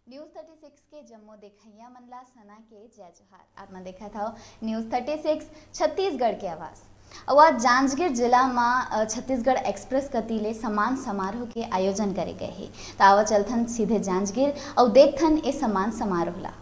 News 36 के जम्मू दिखैया मनला सना के जय जोहार। आपने देखा था न्यूज़ 36 छत्तीसगढ़ के आवाज़। और जांजगीर जिला में छत्तीसगढ़ एक्सप्रेस कतीले सम्मान समारोह के आयोजन करे गए हैं। तो आवा चलथन सीधे जांजगीर और देखथन ये सम्मान समारोह ला।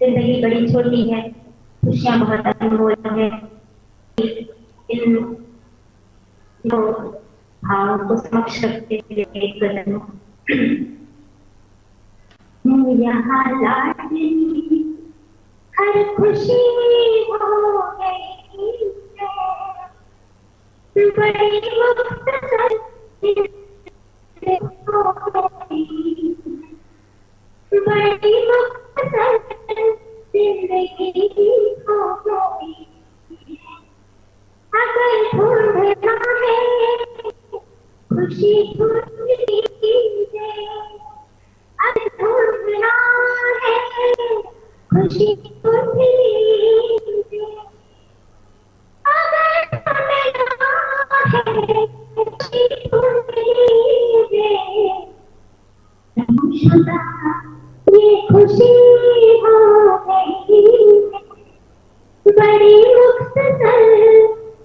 जिंदगी बड़ी छोटी है, खुशियां बहुत अनमोल है। इन भावों को समक्ष रखते हुए एक गजल यहाँ लाडली हर खुशी हो गई है, बड़ी मुख्तसर हो गई, बड़ी मुख्तसर जिंदगी हो गई। अगर ढूंढना है खुशी ढूंढ लीजिए, अगर ढूंढना है खुशी ढूंढ लीजिए, अगर ढूंढना है खुशी ढूंढ लीजिए। शुदा ये खुशी हो गई, बड़ी मुख्तसर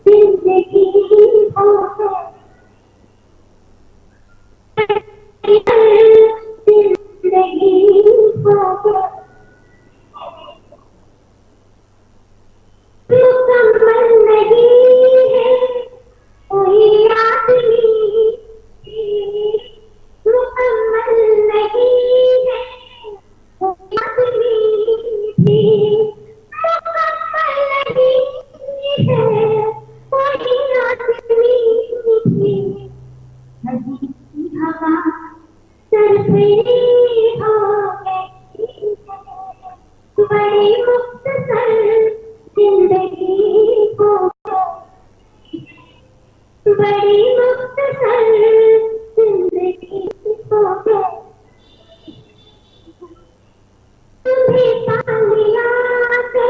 जिंदगी हो गई, जिंदगी हो गई। मुकम्मल नहीं है कोई आदमी, मुकम्मल नहीं है कोई आदमी भी, मुकम्मल नहीं है कोई आदमी भी। हजी की हवा सरसरी हो गई, बड़ी मुख्तसर जिंदगी हो गई, बड़ी मुख्तसर जिंदगी हो गई। तुम्हें पा लिया तो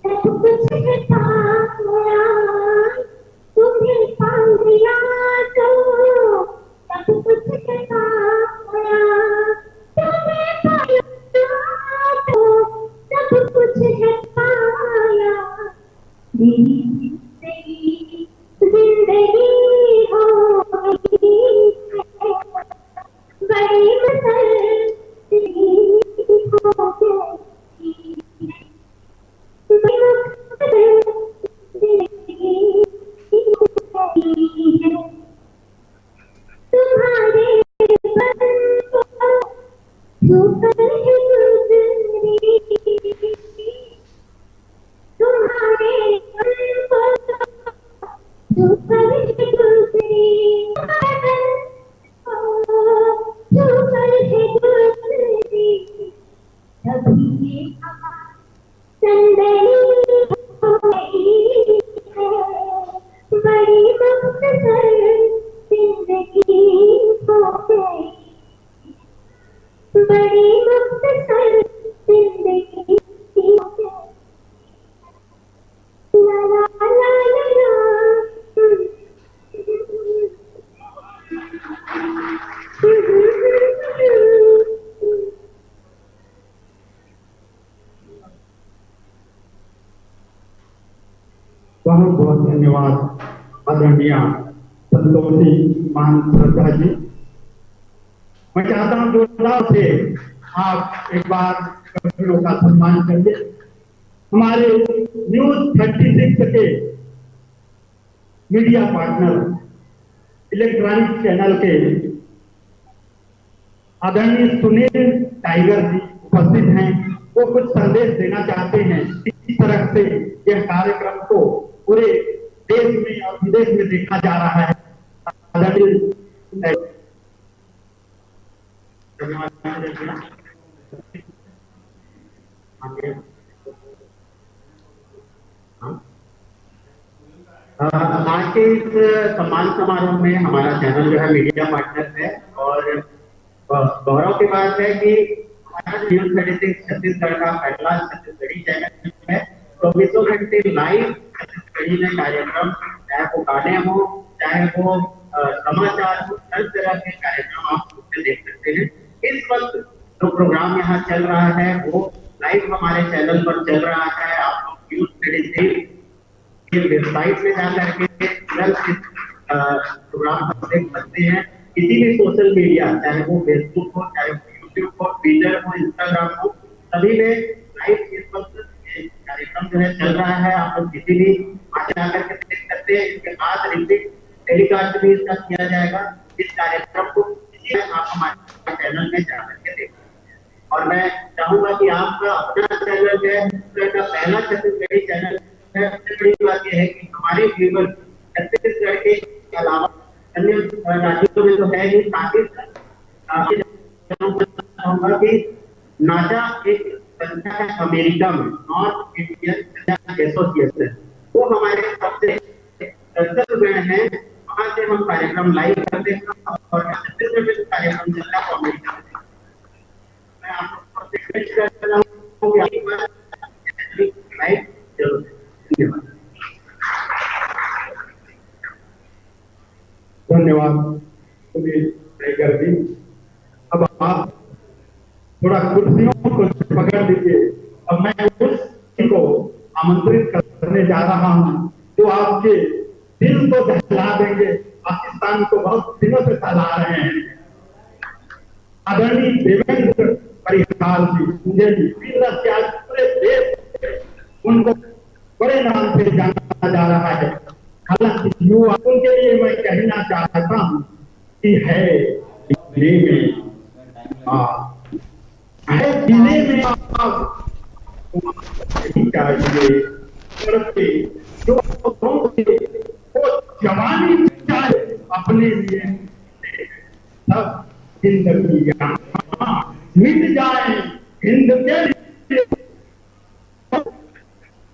सब कुछ है पाया, तुम्हें पा लिया तो सब कुछ है पाया, तुम्हें पा लिया तो सब कुछ है पाया। मेरी जिंदगी जिंदगी हो गई। ऊपर है गुजरी तुम्हारे ऊपर है गुजरी ऊपर है गुजरी कभी ये हवा संदली हो गई है बड़ी मुख्तसर जिंदगी हो गई बड़ी मुख्तसर जिंदगी हो गई ला ला ला ला बहुत बहुत धन्यवाद आदरणीय संतोषी मान श्रद्धा जी। मैं चाहता हूँ जोरदार से आप एक बार कवियों का सम्मान करिए। हमारे न्यूज 36 के मीडिया पार्टनर इलेक्ट्रॉनिक चैनल के आदरणीय सुनील टाइगर जी उपस्थित हैं। वो कुछ संदेश देना चाहते हैं इस तरह से यह कार्यक्रम को पूरे देश में और विदेश में देखा जा रहा है। आदरणीय आज के इस सम्मान समारोह में हमारा चैनल जो है मीडिया पार्टनर है और गौरव की बात है कि हमारा न्यूज 36 छत्तीसगढ़ का पहला छत्तीसगढ़ी चैनल है। 24 घंटे लाइव छत्तीसगढ़ी में कार्यक्रम, चाहे वो गाने हो चाहे वो समाचार हो, हर तरह के कार्यक्रम आप उससे देख सकते हैं। इस वक्त जो प्रोग्राम यहाँ चल रहा है वो लाइव हमारे चैनल पर चल रहा है। आप लोग न्यूज 36 वेबसाइट में जाकर के प्रोग्राम देख सकते हैं। किसी भी सोशल मीडिया, चाहे वो फेसबुक हो, चाहे यूट्यूब हो, ट्विटर हो, इंस्टाग्राम हो, सभी में लाइव इस वक्त कार्यक्रम जो है चल रहा है। आप लोग किसी भी जाकर के देख सकते हैं। इसके बाद रिपीट टेलीकास्ट भी इसका किया जाएगा। इस कार्यक्रम को आप हमारे चैनल में जाकर के देख सकते हैं। और मैं चाहूंगा कि आपका अपना चैनल है, का पहला छत्तीसगढ़ी चैनल है। सबसे बड़ी बात यह है कि हमारे व्यूअर छत्तीसगढ़ के अलावा अन्य राज्यों में तो है ही, साथ ही चाहूंगा कि नाटा एक संस्था है अमेरिका में, नॉर्थ इंडियन एसोसिएशन, वो हमारे सबसे सदस्यगण है। वहां से हम कार्यक्रम लाइव करते हैं और छत्तीसगढ़ में कार्यक्रम चल रहा है तो अमेरिका में। मैं आपको रिक्वेस्ट कर रहा हूं कि लाइव जरूर। धन्यवाद सुनील टाइगर जी। अब आप थोड़ा कुर्सियों को पकड़ लीजिए। अब मैं उस को आमंत्रित करने जा रहा हूं जो आपके दिल को दहला देंगे। पाकिस्तान को बहुत दिनों से सहला रहे हैं। आदरणीय देवेंद्र परिहार जी, मुझे पूरे देश में उनको बड़े नाम से जाना जा रहा है। हालांकि युवा उनके लिए मैं कहना चाहता हूँ कि है दिले में आप चाहिए जो वो जवानी चाहे अपने लिए सब जिंदगी मिट जाए हिंद के लिए।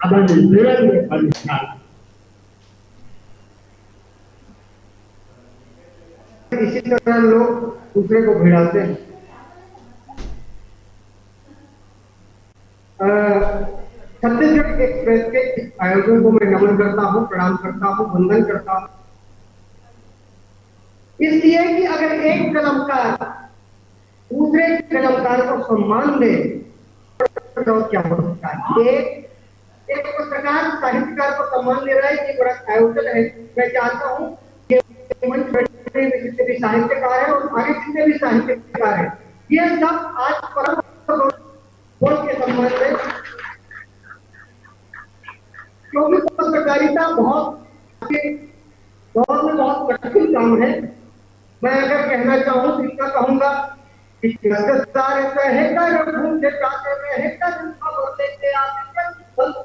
देवेंद्र परिहार इसी तरह लोग दूसरे को भिड़ाते हैं। छत्तीसगढ़ एक्सप्रेस के इस आयोजन को मैं नमन करता हूँ, प्रणाम करता हूँ, वंदन करता हूँ, इसलिए कि अगर एक कलमकार दूसरे कलमकार को सम्मान दे तो क्या हो सकता है। एक पत्रकार साहित्यकार को सम्मान दे रहा है, ये बड़ा आयोजन है। मैं चाहता हूँ कि मंच बैठने में जितने भी साहित्यकार हैं और आगे जितने भी साहित्यकार हैं, ये सब आज परम बोल के सम्मान दें, क्योंकि पत्रकारिता बहुत दौर में बहुत कठिन काम है। मैं अगर कहना चाहूँ तो इतना कहूंगा सारे कहकर भूखे जाते रहकर खबर लेते आते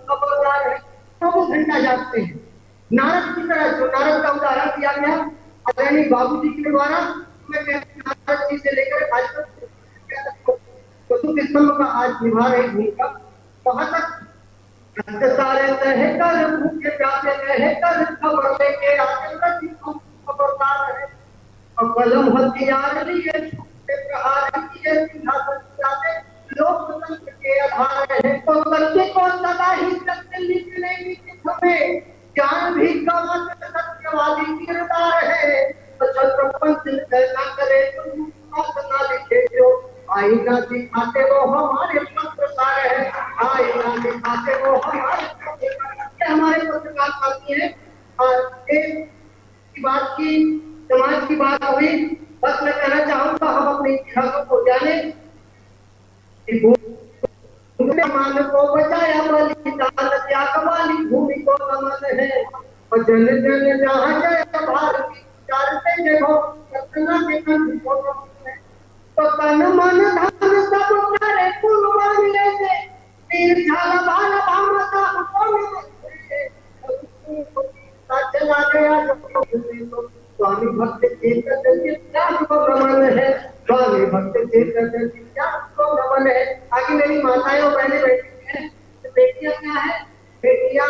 खबरदार है तो वो घंटा जागते हैं। नारद की तरह, जो नारद का उदाहरण दिया गया आदरणीय बाबूजी के द्वारा, मैं नारद जी से लेकर आज तक चतुर्थ स्तंभ का आज निभा रही भूमिका। वहां तक सारे कहकर भूखे प्यासे कहकर खबर लेके आते खबरदार है और कलम हथियार लिए प्रहार किए सिंहासन जाते लोकतंत्र के आधार है। तो सत्य को सदा ही सत्य निकलेगी हमें, ज्ञान भी गवात सत्यवादी किरदार है। तो छत्रपंच ना करे तुम ना लिखे जो आईना दिखाते वो हमारे पत्रकार है, आईना दिखाते वो हमारे पत्रकार साथी है। और देश की बात की, समाज की बात हुई, बस मैं कहना चाहूंगा हम अपने इतिहासों को जाने, मान को बचाया बलिदान त्याग वाली भूमि को नमन है। और जन जन जहाँ जय भारत की चारते जगह सतना के कंठ को नमन है। तो तन मन धन सब करे कुर्बान लेते तीर छाल बाल भामता को चला गया। स्वामी भक्त को नमन है, स्वामी भक्त को नमन है। आगे मेरी माताएं और बहनें बैठी हैं, तो बेटियां क्या है? बेटियां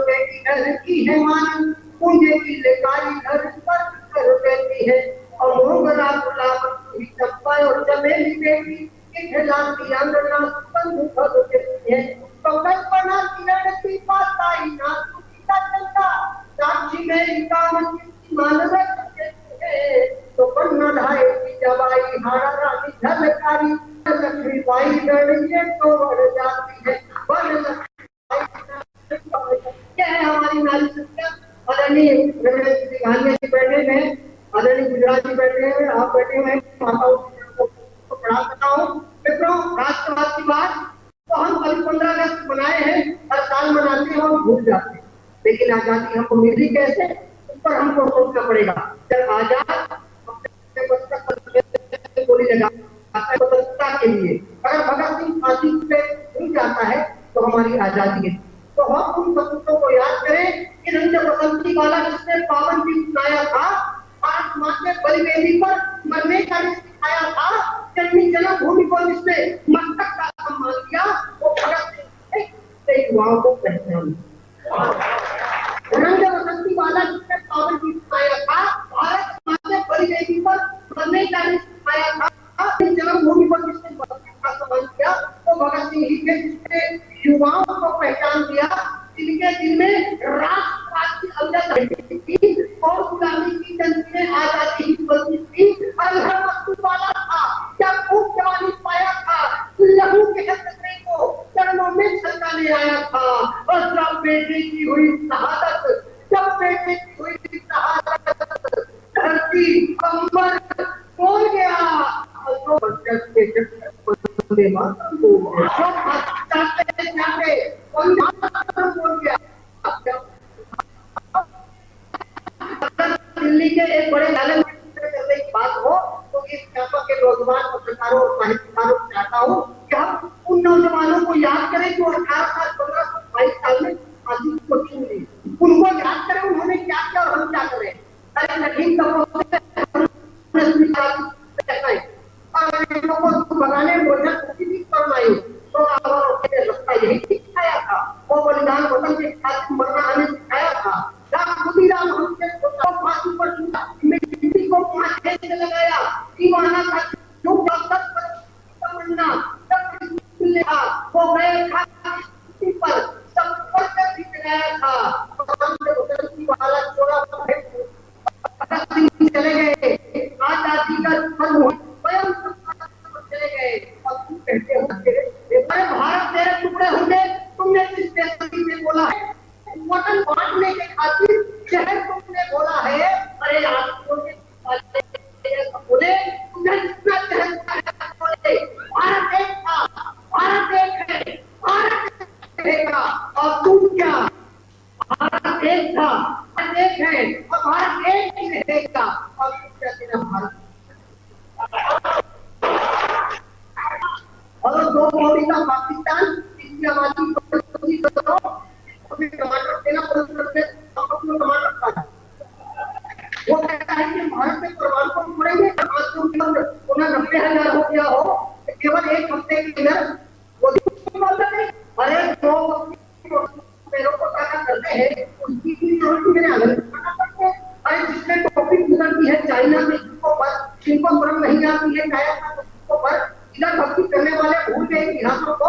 बेटी घर की है मान, पूंजे की लेकारी घर पर कर देती है। और मोगरा गुलाब की चंपा और चमेली बेटी की खिलाती अंगना बंधु भर देती है। तो कल्पना किरण की पाताई ना चंदा साक्षी में काम तो पन्ना ढाई की जवाई हारा रानी झलकारी लक्ष्मी बाई डरिए तो बढ़ जाती है। क्या है हमारी नारी संख्या? आदरणीय जी बैठे हैं, आदरणीय गुजरात जी बैठे हैं, आप बैठे हुए हैं, माताओं को प्रणाम करता हूँ। मित्रों, राष्ट्रवाद की बात तो हम कल 15 अगस्त बनाए हैं, हर साल मनाते हैं और भूल जाते हैं, लेकिन आजादी हमको मिली कैसे, पर हमको सोचना पड़ेगा। जब आजाद गोली लगाता है स्वतंत्रता के लिए, अगर भगत सिंह फांसी पे रुक जाता है तो हमारी आजादी है। तो हम उन सपूतों को याद करें कि रंग बसंती वाला जिसने पाबंदी सुनाया था, भारत माँ के बलिवेदी पर मरने का सिखाया था, जन्मी जन्मभूमि को जिसने मस्तक का सम्मान दिया, वो भगत सिंह युवाओं को पहचान। रंग बसंती वाला जिसने पाबंदी सुनाया था, भारत माँ के बलिवेदी पर मरने का सिखाया था, जन्मभूमि पर जिसने मस्तक का सम्मान किया, वो भगत सिंह ही थे जिसने युवाओं को पहचान दिया, जिनके दिल में राष्ट्रवाद की अवधारणा थी और गुलामी की जंजीरें आजादी की बंदी थी। अल्हर मस्तूर वाला था, जब खूब जवानी पाया था, लहू के हथकड़े को चरणों में छलकाने आया था। और जब बेटे की हुई शहादत, जब बेटे की हुई शहादत, धरती कंबर बोल गया और जो बच्चे के वंदे मातरम बोल गया, जाते जाते वंदे मातरम बोल गया। दिल्ली के एक बड़े लाले करने की बात हो तो इस व्यापक के नौजवान पत्रकारों और साहित्यकारों को चाहता हूँ कि हम उन नौजवानों को याद करें जो 18 साल 15 साल 22 साल में आजादी को चुन ली, उनको याद करें उन्होंने क्या किया और हम क्या करें। अरे कठिन बनाने तो रास्ता यही सिखाया था, वो बलिदान वतन के खातिर मरना हमें सिखाया था। खुदीराम हमसे फांसी पर मिट्टी को माथे से लगाया, दीवाना था जो तमन्ना वो गए पर सब पर गया था, वाला छोड़ा चले गए, आजादी का स्वयं चले गए और तुम कहते हो भारत तेरे टुकड़े होंगे, तुमने किस बेसब्री से बोला है, वतन बांटने के खातिर शहर तुमने बोला है। अरे आपको बोले तुमने जितना शहर बोले, भारत एक था, भारत एक है, भारत रहेगा। और तुम क्या, भारत एक था, भारत एक है और भारत एक ही रहेगा। और तुम क्या तेरा भारत और 2 कौड़ी का पाकिस्तान इसकी आबादी को टमाटर देना टमाटर का वो कहता है कि भारत में परमाणु बम फोड़ेंगे, उन्हें 90,000 हो गया हो केवल 1 हफ्ते के अंदर वो अरे 2 पेड़ों को क्या करते हैं उसकी भी मेरे आगे करते हैं। अरे जिसने टॉपिक गुजरती है चाइना में जिनको शर्म नहीं आती है चाइना पर इधर भक्ति करने वाले भूल गए इतिहासों को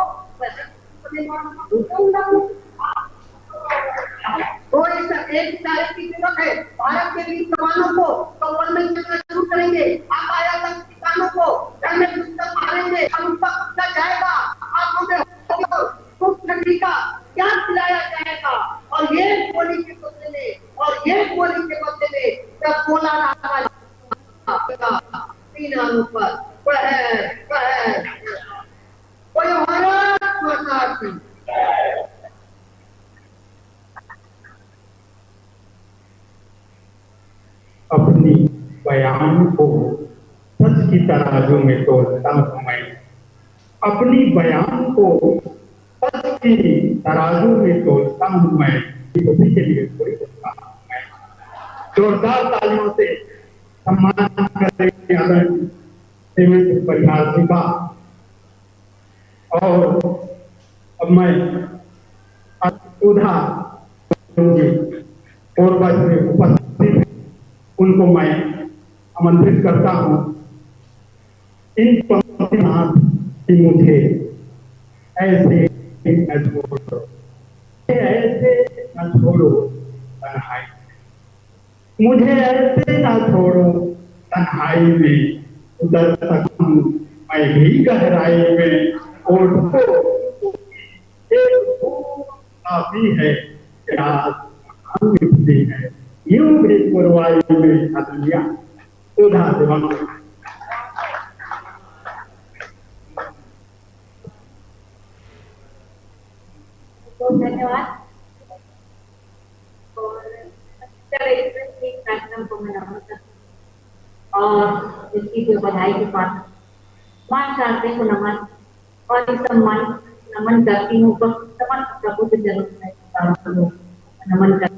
तो इस एक तारीख की जरूरत है भारत के वीर जवानों को कम्बल में चलना शुरू करेंगे, आया तक किसानों को घर में घुसकर मारेंगे, हम उनका कब्जा जाएगा, आंखों में ठंडी का क्या खिलाया जाएगा। और ये गोली के बदले में और ये गोली के बदले में जब बोला रहा तीन पर कोई भारत माता की अपनी बयान को सच की तराजू में तोलता हूं मैं, अपनी बयान को सच की तराजू में तोलता हूं मैं, उसी के लिए थोड़ी बोलता हूं मैं। जोरदार तालियों से सम्मान करेंगे आदरणीय परिहार जी का। और अब मैं सुधा पूर्वज में उपस्थित उनको मैं आमंत्रित करता हूं। इन पंक्तियां कि मुझे ऐसे न छोड़ो, ऐसे न छोड़ो तन्हाई, मुझे ऐसे न छोड़ो तन्हाई में, उधर तक मैं भी गहराई में और काफी है मिलती है यूं भी पुरवाई में छात्रियां सुधा दिवंग। तो धन्यवाद और कार्यक्रम को मैं और इसकी जो बधाई के साथ मान करते को नमन और इस सम्मान नमन करती हूँ पर समस्त प्रभु की जरूरत है नमन कर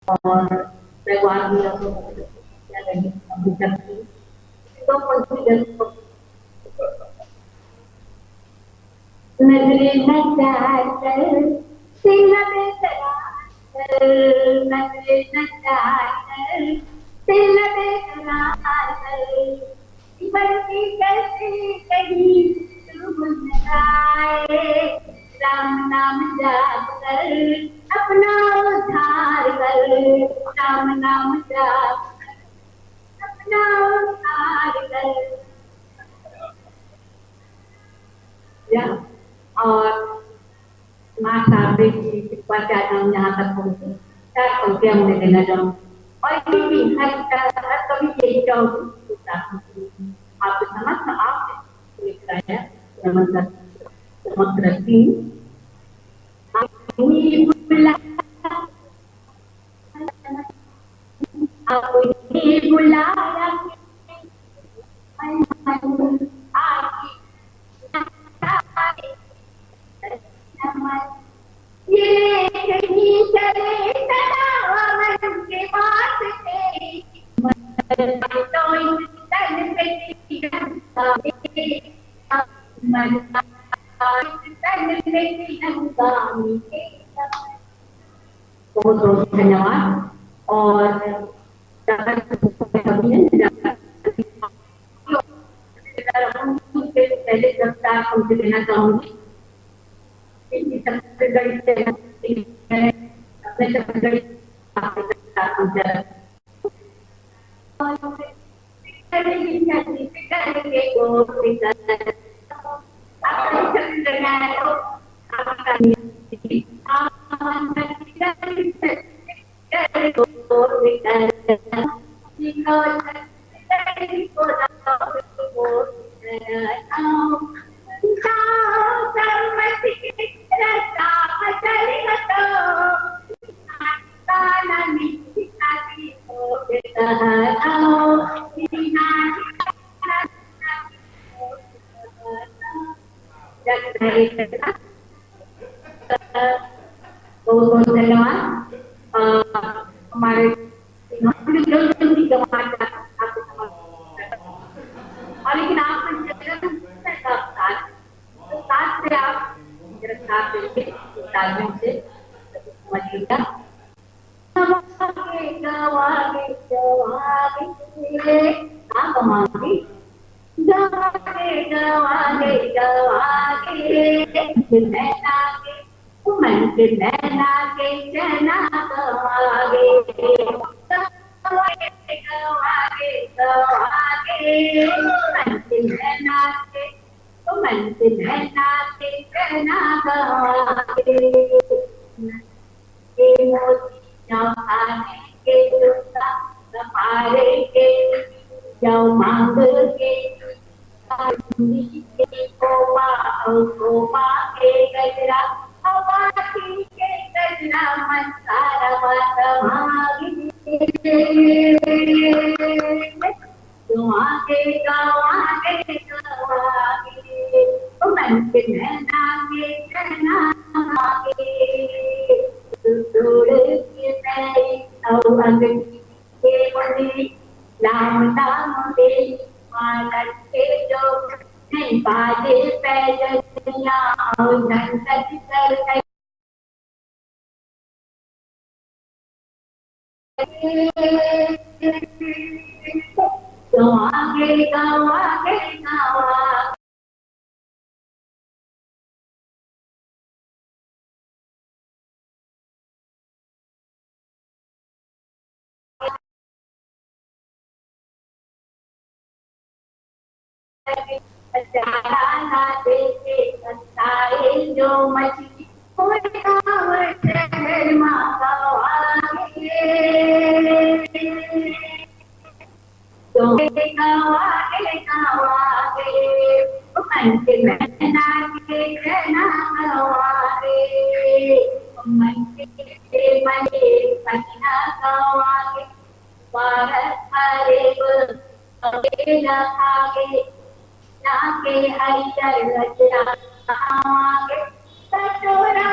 और व्यवहार भी क्या लगे अभी तक तो नजरे नचार सिला बेकरार नजरे नचार सिला बेकरार बनती कैसी कहीं तू जाए राम नाम जाप कर अपना उद्धार कर, राम नाम जाप कर अपना उद्धार कर। और माँ साहब की कृपा चाहता हूँ जहाँ तक पहुँचे 4 पंक्तियाँ मुझे देना चाहूँ और ये भी हर कभी यही चाहूँगी आपके समस्त आप लिखाया नमन समस्त रखती हूँ। बुलाया ये कहीं चले मन के पास बहुत बहुत धन्यवाद और पहले गिरफ्तार हमसे लेना चाहूंगी कार्यकर्ता बहुत बहुत धन्यवाद। हमारे जल्दी गंवार और लेकिन आप साथ से आप गिरफ्तार करके तालियों से समझिएगा। गवागे गवागे गवागे गवागे गवागे गवागे गवागे नैना के मन के नैना के चना गवागे गवागे गवागे गवागे मन के नैना के मन के नैना के चना गवागे मोती खाने के जूता सफारे के जाओ मांग के कोपा के गजरा हवा के गजरा मन सारा बात भागी तुम आगे गवागे गवागे मन के नैना के चना आगे तोड़ के मैं अगली के बने नाम नाम दे माला के जो नहीं बाजे पैदलिया धन कर तो आगे गवागे गवागे जो मछली शहर मांगे तो गवागे गवागे मन के नैना के चना गवागे मन के मने पन्ना गवागे भारत हरे आगे नाके हरिचर रचना आगे सचोरा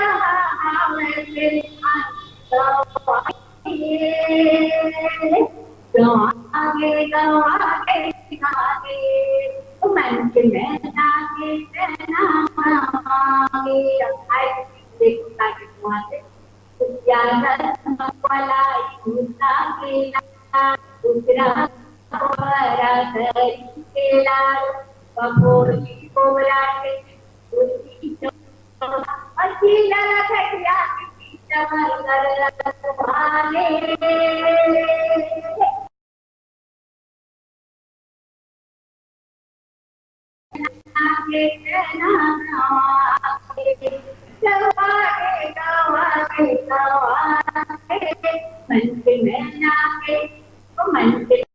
हमें फिर आगे गवागे आगे मन के नैना के चना आगे देखो ताकि तुम्हारे ज्यादा वाला दूसरा के दूसरा हमारा घर के लाल कपोरी कोबरा के उसकी असीला खटिया की चमन कर भाले के गवागे गवागे गवागे मन के नैना के मन के